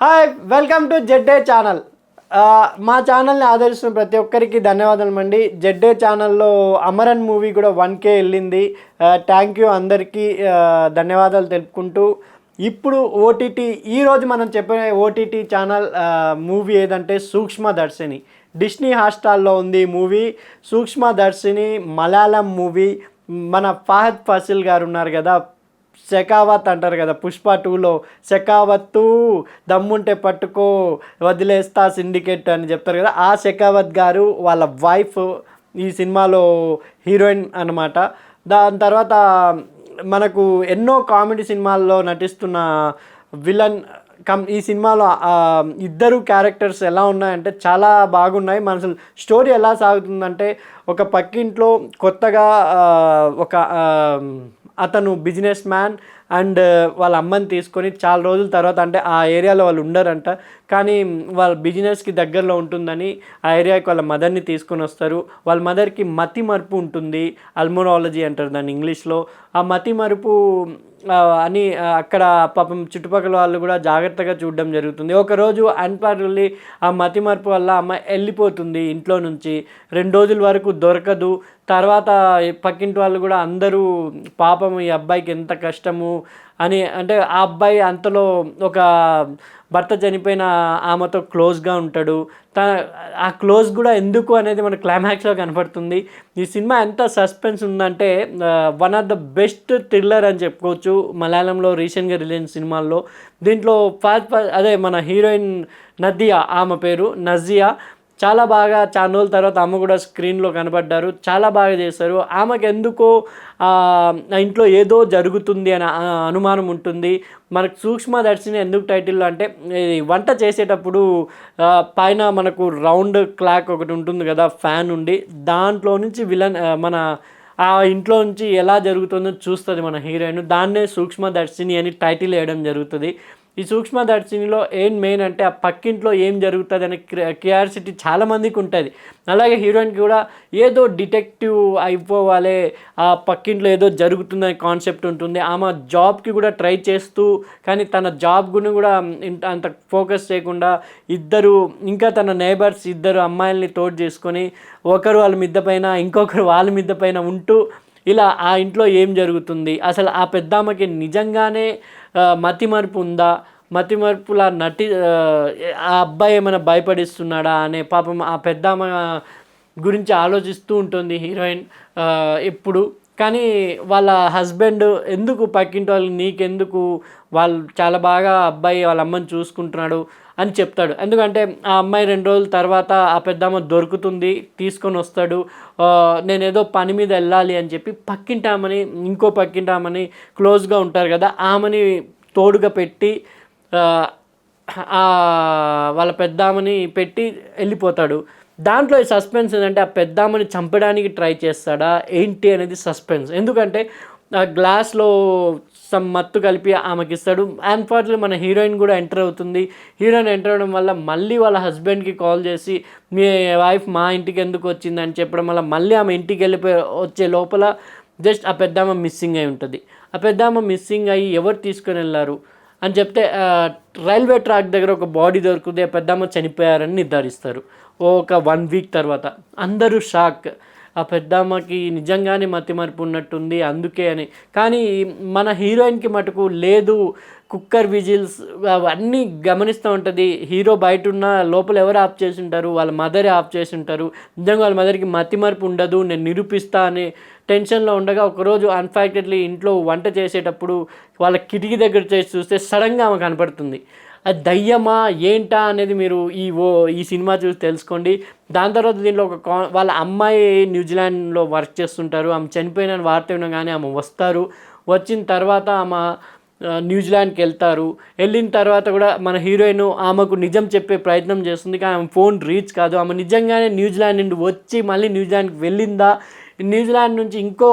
Hi welcome to జెడ్డే channel. మా ఛానల్ని ఆదరిస్తున్న ప్రతి ఒక్కరికి ధన్యవాదాలు అండి. జెడ్డే ఛానల్లో అమరన్ మూవీ కూడా 1K వెళ్ళింది. థ్యాంక్ యూ అందరికీ ధన్యవాదాలు తెలుపుకుంటూ ఇప్పుడు ఓటీటీ ఈరోజు మనం చెప్పే ఓటీటీ ఛానల్ మూవీ ఏదంటే సూక్ష్మదర్శిని. డిస్నీ హాట్‌స్టార్లో ఉంది ఈ మూవీ. సూక్ష్మదర్శిని మలయాళం మూవీ. మన ఫహద్ ఫాసిల్ గారు ఉన్నారు కదా, షెకావత్ అంటారు కదా పుష్ప 2లో షెకావత్తు దమ్ముంటే పట్టుకో వదిలేస్తా సిండికేట్ అని చెప్తారు కదా, ఆ షెకావత్ గారు వాళ్ళ వైఫ్ ఈ సినిమాలో హీరోయిన్ అనమాట. దాని తర్వాత మనకు ఎన్నో కామెడీ సినిమాల్లో నటిస్తున్న విలన్ ఈ సినిమాలో ఇద్దరు క్యారెక్టర్స్ ఎలా ఉన్నాయంటే చాలా బాగున్నాయి. మన అసలు స్టోరీ ఎలా సాగుతుందంటే, ఒక పక్కింట్లో కొత్తగా ఒక అతను బిజినెస్ మ్యాన్ అండ్ వాళ్ళ అమ్మని తీసుకొని చాలా రోజుల తర్వాత, అంటే ఆ ఏరియాలో వాళ్ళు ఉండరంట, కానీ వాళ్ళ బిజినెస్కి దగ్గరలో ఉంటుందని ఆ ఏరియాకి వాళ్ళ మదర్ని తీసుకొని వస్తారు. వాళ్ళ మదర్కి మతి మరుపు ఉంటుంది, అల్మోరాలజీ అంటారు దాన్ని ఇంగ్లీష్లో. ఆ మతి మరుపు అని అక్కడ పాపం చుట్టుపక్కల వాళ్ళు కూడా జాగ్రత్తగా చూడడం జరుగుతుంది. ఒకరోజు అన్పార్చునేట్లీ ఆ మతి మరుపు వల్ల అమ్మాయి వెళ్ళిపోతుంది ఇంట్లో నుంచి. 2 రోజుల వరకు దొరకదు. తర్వాత పక్కింటి వాళ్ళు కూడా అందరూ పాపం ఈ అబ్బాయికి ఎంత కష్టము అని, అంటే ఆ అబ్బాయి అంతలో ఒక భర్త చనిపోయిన ఆమెతో క్లోజ్గా ఉంటాడు. ఆ క్లోజ్ కూడా ఎందుకు అనేది మన క్లైమాక్స్లో కనపడుతుంది. ఈ సినిమా ఎంత సస్పెన్స్ ఉందంటే one of the best thriller అని చెప్పుకోవచ్చు మలయాళంలో రీసెంట్గా రిలీజ్ సినిమాల్లో. దీంట్లో అదే మన హీరోయిన్ నదియా, ఆమె పేరు నజియా, చాలా బాగా చాలా రోజుల తర్వాత ఆమె కూడా స్క్రీన్లో కనపడ్డారు. చాలా బాగా చేశారు. ఆమెకు ఎందుకో ఇంట్లో ఏదో జరుగుతుంది అని అనుమానం ఉంటుంది. మనకు సూక్ష్మదర్శిని ఎందుకు టైటిల్లో అంటే, ఇది వంట చేసేటప్పుడు పైన మనకు రౌండ్ క్లాక్ ఒకటి ఉంటుంది కదా, ఫ్యాన్ ఉండి, దాంట్లో నుంచి విలన్ మన ఆ ఇంట్లో నుంచి ఎలా జరుగుతుందో చూస్తుంది మన హీరోయిన్. దాన్నే సూక్ష్మదర్శిని అని టైటిల్ వేయడం జరుగుతుంది. ఈ సూక్ష్మదర్శినిలో ఏం మెయిన్ అంటే ఆ పక్కింట్లో ఏం జరుగుతుంది అనే క్యూరియాసిటీ చాలామందికి ఉంటుంది. అలాగే హీరోయిన్కి కూడా ఏదో డిటెక్టివ్ అయిపోవాలి, ఆ పక్కింట్లో ఏదో జరుగుతుందనే కాన్సెప్ట్ ఉంటుంది. ఆమె జాబ్కి కూడా ట్రై చేస్తూ, కానీ తన జాబ్ గురించి కూడా అంత ఫోకస్ చేయకుండా ఇంకా తన నైబర్స్ ఇద్దరు అమ్మాయిల్ని తోడు చేసుకొని, ఒకరు వాళ్ళ మిద్ద పైన ఇంకొకరు వాళ్ళ మిద్ద పైన ఉంటూ, ఇలా ఆ ఇంట్లో ఏం జరుగుతుంది, అసలు ఆ పెద్దామకి నిజంగానే మతిమరుపు ఉందా, మతిమరుపులా ఆ అబ్బాయి ఏమైనా భయపడిస్తున్నాడా అనే పాపం ఆ పెద్దామ గురించి ఆలోచిస్తూ ఉంటుంది హీరోయిన్ ఎప్పుడు. కానీ వాళ్ళ హస్బెండ్ ఎందుకు పక్కింటి వాళ్ళు, నీకెందుకు, వాళ్ళు చాలా బాగా అబ్బాయి వాళ్ళ అమ్మని చూసుకుంటున్నాడు అని చెప్తాడు. ఎందుకంటే ఆ అమ్మాయి 2 రోజుల తర్వాత ఆ పెద్దమ్మ దొరుకుతుంది, తీసుకొని వస్తాడు. నేనేదో పని మీద వెళ్ళాలి అని చెప్పి పక్కింటామని, ఇంకో పక్కింటామని క్లోజ్గా ఉంటారు కదా, ఆమెని తోడుగా పెట్టి వాళ్ళ పెద్దామని పెట్టి వెళ్ళిపోతాడు. దాంట్లో ఈ సస్పెన్స్ ఏంటంటే, ఆ పెద్దామని చంపడానికి ట్రై చేస్తాడా ఏంటి అనేది సస్పెన్స్. ఎందుకంటే ఆ గ్లాస్లో సమ్ మత్తు కలిపి ఆమెకి ఇస్తాడు. అన్ఫార్చునేట్లీ మన హీరోయిన్ కూడా ఎంటర్ అవుతుంది. హీరోయిన్ ఎంటర్ అవ్వడం వల్ల మళ్ళీ వాళ్ళ హస్బెండ్కి కాల్ చేసి, మీ వైఫ్ మా ఇంటికి ఎందుకు వచ్చిందని చెప్పడం వల్ల మళ్ళీ ఆమె ఇంటికి వచ్చే లోపల జస్ట్ ఆ పెద్దామ మిస్సింగ్ అయి ఉంటుంది. ఆ పెద్దామ మిస్సింగ్ అయ్యి ఎవరు తీసుకొని వెళ్ళారు అని చెప్తే, రైల్వే ట్రాక్ దగ్గర ఒక బాడీ దొరుకుతుంది, ఆ పెద్దమ్మ చనిపోయారని నిర్ధారిస్తారు. ఒక 1 వీక్ తర్వాత అందరూ షాక్, ఆ పెద్దమ్మకి నిజంగానే మతిమరుపు ఉన్నట్టుంది అందుకే అని. కానీ మన హీరోయిన్కి మటుకు లేదు, కుక్కర్ విజిల్స్ అవన్నీ గమనిస్తూ ఉంటుంది. హీరో బయట ఉన్న లోపల ఎవరు ఆఫ్ చేసి ఉంటారు, వాళ్ళ మదరే ఆఫ్ చేసి ఉంటారు. నిజంగా వాళ్ళ మదర్కి మతిమరుపు ఉండదు, నేను నిరూపిస్తా అనే టెన్షన్లో ఉండగా, ఒకరోజు అన్ఫార్చునేట్లీ ఇంట్లో వంట చేసేటప్పుడు వాళ్ళ కిటికీ దగ్గర చేసి చూస్తే సడన్గా ఆమె కనపడుతుంది. అది దయ్యమా ఏంటా అనేది మీరు ఈ సినిమా చూసి తెలుసుకోండి. దాని తర్వాత దీంట్లో వాళ్ళ అమ్మాయి న్యూజిలాండ్లో వర్క్ చేస్తుంటారు. ఆమె చనిపోయిన వార్త వినగానే ఆమె వస్తారు. వచ్చిన తర్వాత ఆమె న్యూజిలాండ్కి వెళ్తారు. వెళ్ళిన తర్వాత కూడా మన హీరోయిన్ ఆమెకు నిజం చెప్పే ప్రయత్నం చేస్తుంది, కానీ ఆమె ఫోన్ రీచ్ కాదు. ఆమె నిజంగానే న్యూజిలాండ్ నుండి వచ్చి మళ్ళీ న్యూజిలాండ్కి వెళ్ళిందా, న్యూజిలాండ్ నుంచి ఇంకో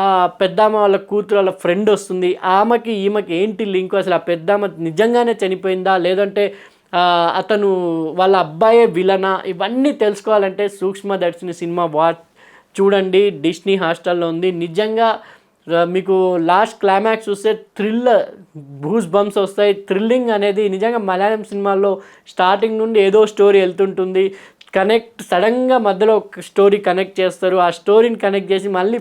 ఆ పెద్దామ వాళ్ళ కూతురు వాళ్ళ ఫ్రెండ్ వస్తుంది, ఆమెకి ఈమెకి ఏంటి లింక్, అసలు ఆ పెద్దామ నిజంగానే చనిపోయిందా లేదంటే అతను వాళ్ళ అబ్బాయే విలనా, ఇవన్నీ తెలుసుకోవాలంటే సూక్ష్మదర్శిని సినిమా చూడండి. డిస్నీ హాట్‌స్టార్లో ఉంది. నిజంగా మీకు లాస్ట్ క్లైమాక్స్ చూస్తే బూస్ బంప్స్ వస్తాయి. థ్రిల్లింగ్ అనేది నిజంగా మలయాళం సినిమాల్లో స్టార్టింగ్ నుండి ఏదో స్టోరీ వెళ్తుంటుంది, సడన్గా మధ్యలో ఒక స్టోరీ కనెక్ట్ చేస్తారు. ఆ స్టోరీని కనెక్ట్ చేసి మళ్ళీ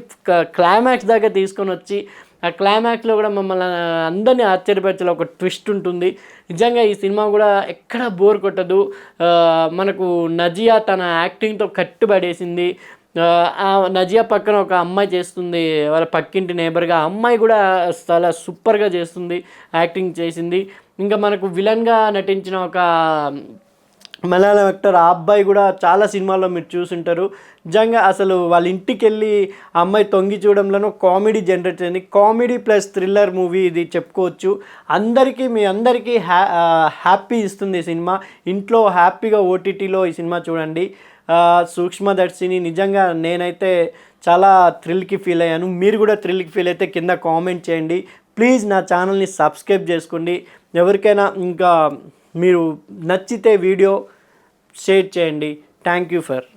క్లైమాక్స్ దాకా తీసుకొని వచ్చి ఆ క్లైమాక్స్లో కూడా మమ్మల్ని అందరినీ ఆశ్చర్యపరిచేలా ఒక ట్విస్ట్ ఉంటుంది. నిజంగా ఈ సినిమా కూడా ఎక్కడ బోర్ కొట్టదు. మనకు నజియా తన యాక్టింగ్తో కట్టుబడేసింది. ఆ నజియా పక్కన ఒక అమ్మాయి చేస్తుంది, వాళ్ళ పక్కింటి నేబర్గా. ఆ అమ్మాయి కూడా చాలా సూపర్గా చేస్తుంది, యాక్టింగ్ చేసింది. ఇంకా మనకు విలన్గా నటించిన ఒక మలయాళం యాక్టర్, ఆ అబ్బాయి కూడా చాలా సినిమాల్లో మీరు చూసుంటారు. నిజంగా అసలు వాళ్ళ ఇంటికి వెళ్ళి ఆ అమ్మాయి తొంగి చూడంలోనూ కామెడీ జనరేట్ అయింది. కామెడీ ప్లస్ థ్రిల్లర్ మూవీ ఇది చెప్పుకోవచ్చు. మీ అందరికీ హ్యాపీ ఇస్తుంది ఈ సినిమా. ఇంట్లో హ్యాపీగా ఓటీటీలో ఈ సినిమా చూడండి. సూక్ష్మదర్శిని నిజంగా నేనైతే చాలా థ్రిల్కి ఫీల్ అయ్యాను. మీరు కూడా థ్రిల్కి ఫీల్ అయితే కింద కామెంట్ చేయండి. ప్లీజ్ నా ఛానల్ని సబ్స్క్రైబ్ చేసుకోండి. ఎవరికైనా ఇంకా మీరు నచ్చితే వీడియో షేర్ చేయండి. Thank you for